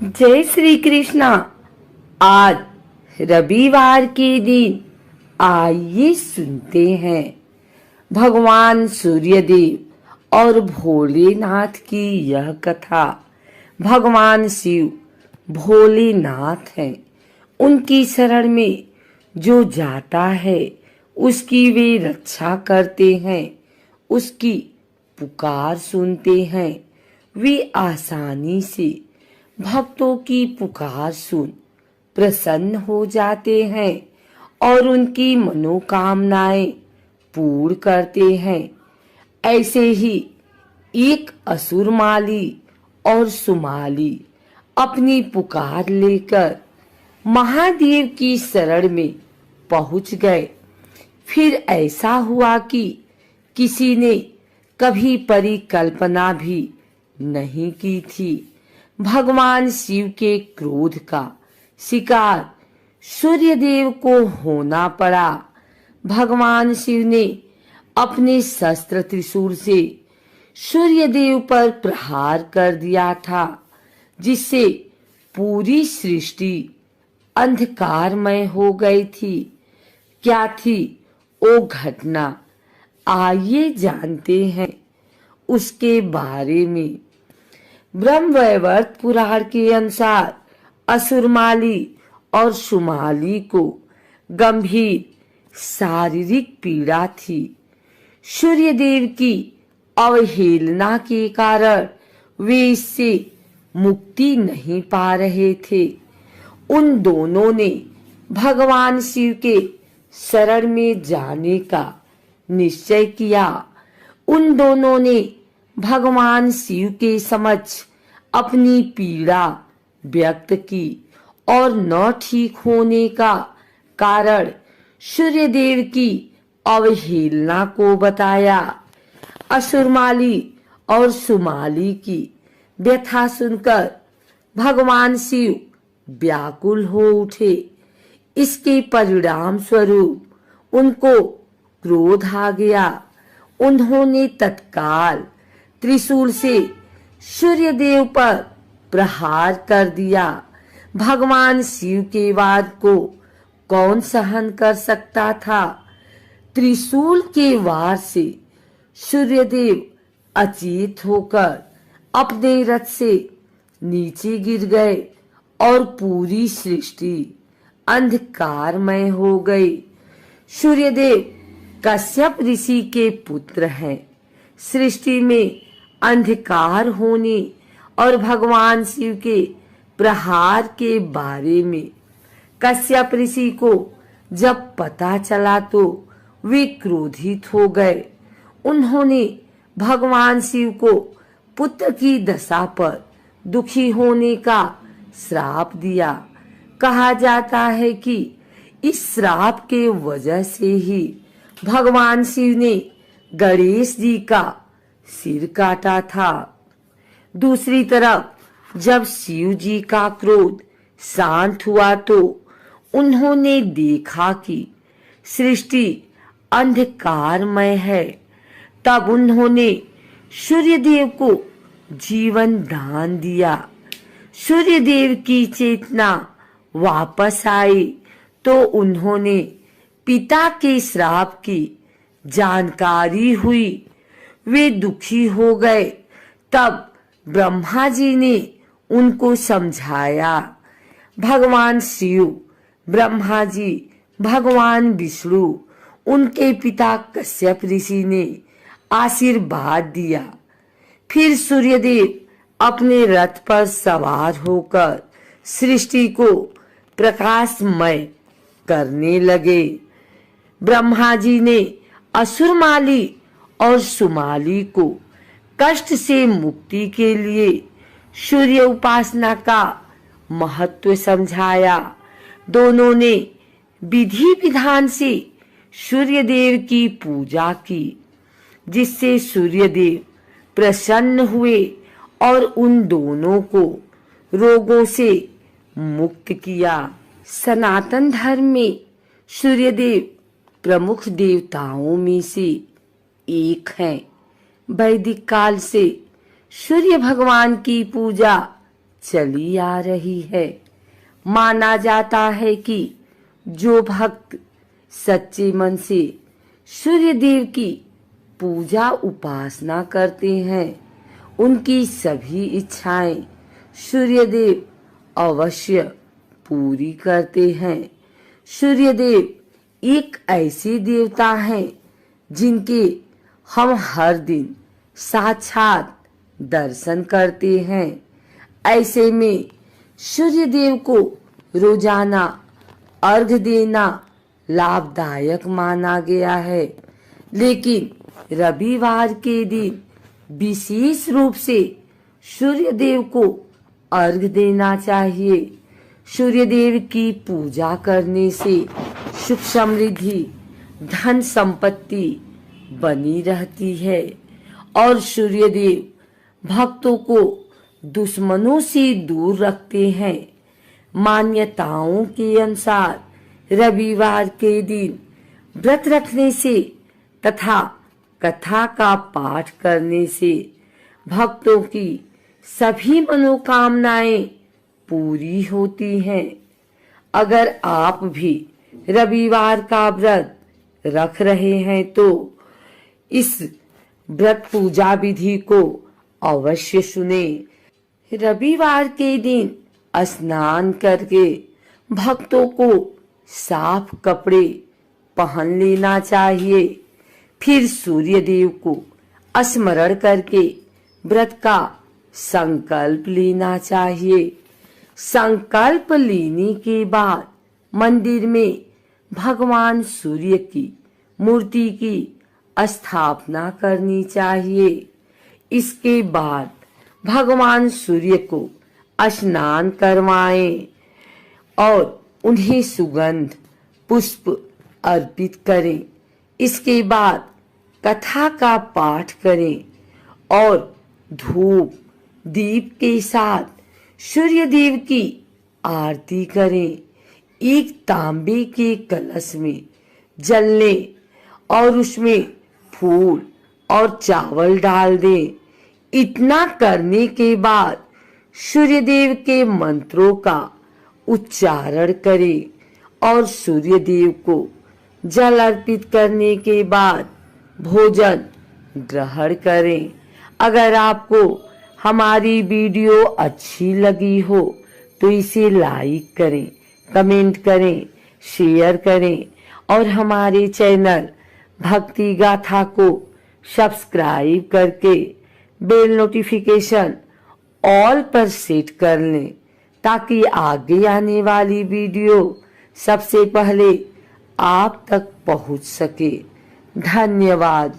जय श्री कृष्णा। आज रविवार के दिन आइए सुनते हैं भगवान सूर्यदेव और भोलेनाथ की यह कथा। भगवान शिव भोलेनाथ हैं। उनकी शरण में जो जाता है उसकी वे रक्षा करते हैं, उसकी पुकार सुनते हैं। वे आसानी से भक्तों की पुकार सुन प्रसन्न हो जाते हैं और उनकी मनोकामनाएं पूर्ण करते हैं। ऐसे ही एक असुरमाली और सुमाली अपनी पुकार लेकर महादेव की शरण में पहुंच गए। फिर ऐसा हुआ कि किसी ने कभी परिकल्पना भी नहीं की थी। भगवान शिव के क्रोध का शिकार सूर्यदेव को होना पड़ा। भगवान शिव ने अपने शस्त्र त्रिशूल से सूर्यदेव पर प्रहार कर दिया था, जिससे पूरी सृष्टि अंधकारमय हो गई थी। क्या थी वो घटना, आइए जानते हैं उसके बारे में। ब्रह्मवैवर्त पुराण के अनुसार असुरमाली और सुमाली को गंभीर शारीरिक पीड़ा थी। सूर्यदेव की अवहेलना के कारण वे इससे मुक्ति नहीं पा रहे थे। उन दोनों ने भगवान शिव के शरण में जाने का निश्चय किया। उन दोनों ने भगवान शिव के समक्ष अपनी पीड़ा व्यक्त की और न ठीक होने का कारण सूर्यदेव की अवहेलना को बताया। असुरमाली और सुमाली की व्यथा सुनकर भगवान शिव व्याकुल हो उठे। इसके परिणाम स्वरूप उनको क्रोध आ गया। उन्होंने तत्काल त्रिशूल से सूर्यदेव पर प्रहार कर दिया। भगवान शिव के वार को कौन सहन कर सकता था। त्रिशूल के वार से सूर्यदेव अचेत होकर अपने रथ से नीचे गिर गए और पूरी सृष्टि अंधकारमय हो गई। सूर्यदेव कश्यप ऋषि के पुत्र हैं। सृष्टि में अंधकार होने और भगवान शिव के प्रहार के बारे में कश्यप ऋषि को जब पता चला तो वे क्रोधित हो गए। उन्होंने भगवान शिव को पुत्र की दशा पर दुखी होने का श्राप दिया। कहा जाता है कि इस श्राप के वजह से ही भगवान शिव ने गणेश जी का सिर काटा था। दूसरी तरफ जब शिव जी का क्रोध शांत हुआ तो उन्होंने देखा कि सृष्टि अंधकारमय है। तब उन्होंने सूर्यदेव को जीवन दान दिया। सूर्यदेव की चेतना वापस आई तो उन्होंने पिता के श्राप की जानकारी हुई। वे दुखी हो गए। तब ब्रह्मा जी ने उनको समझाया। भगवान शिव, ब्रह्मा जी, भगवान विष्णु, उनके पिता कश्यप ऋषि ने आशीर्वाद दिया। फिर सूर्यदेव अपने रथ पर सवार होकर सृष्टि को प्रकाशमय करने लगे। ब्रह्मा जी ने असुरमाली और सुमाली को कष्ट से मुक्ति के लिए सूर्य उपासना का महत्व समझाया। दोनों ने विधि विधान से सूर्यदेव की पूजा की, जिससे सूर्यदेव प्रसन्न हुए और उन दोनों को रोगों से मुक्त किया। सनातन धर्म में सूर्यदेव प्रमुख देवताओं में से एक हैं। वैदिक काल से सूर्य भगवान की पूजा चली आ रही है। माना जाता है कि जो भक्त सच्चे मन से सूर्य देव की पूजा उपासना करते हैं, उनकी सभी इच्छाएं सूर्य देव अवश्य पूरी करते हैं। सूर्य देव एक ऐसे देवता हैं जिनके हम हर दिन साक्षात दर्शन करते हैं। ऐसे में सूर्य देव को रोजाना अर्घ देना लाभदायक माना गया है, लेकिन रविवार के दिन विशेष रूप से सूर्य देव को अर्घ देना चाहिए। सूर्य देव की पूजा करने से सुख समृद्धि धन संपत्ति बनी रहती है और सूर्य देव भक्तों को दुश्मनों से दूर रखते हैं। मान्यताओं के अनुसार रविवार के दिन व्रत रखने से तथा कथा का पाठ करने से भक्तों की सभी मनोकामनाएं पूरी होती हैं। अगर आप भी रविवार का व्रत रख रहे हैं तो इस व्रत पूजा विधि को अवश्य सुने। रविवार के दिन स्नान करके भक्तों को साफ कपड़े पहन लेना चाहिए। फिर सूर्य देव को स्मरण करके व्रत का संकल्प लेना चाहिए। संकल्प लेने के बाद मंदिर में भगवान सूर्य की मूर्ति की स्थापना करनी चाहिए। इसके बाद भगवान सूर्य को स्नान करवाएं और उन्हें सुगंध पुष्प अर्पित करें। इसके बाद कथा का पाठ करें और धूप दीप के साथ सूर्य देव की आरती करें। एक तांबे के कलश में जल लें और उसमें फूल और चावल डाल दें। इतना करने के बाद सूर्य देव के मंत्रों का उच्चारण करें और सूर्य देव को जल अर्पित करने के बाद भोजन ग्रहण करें। अगर आपको हमारी वीडियो अच्छी लगी हो तो इसे लाइक करें, कमेंट करें, शेयर करें और हमारे चैनल भक्ति गाथा को सब्सक्राइब करके बेल नोटिफिकेशन ऑल पर सेट कर लें ताकि आगे आने वाली वीडियो सबसे पहले आप तक पहुंच सके। धन्यवाद।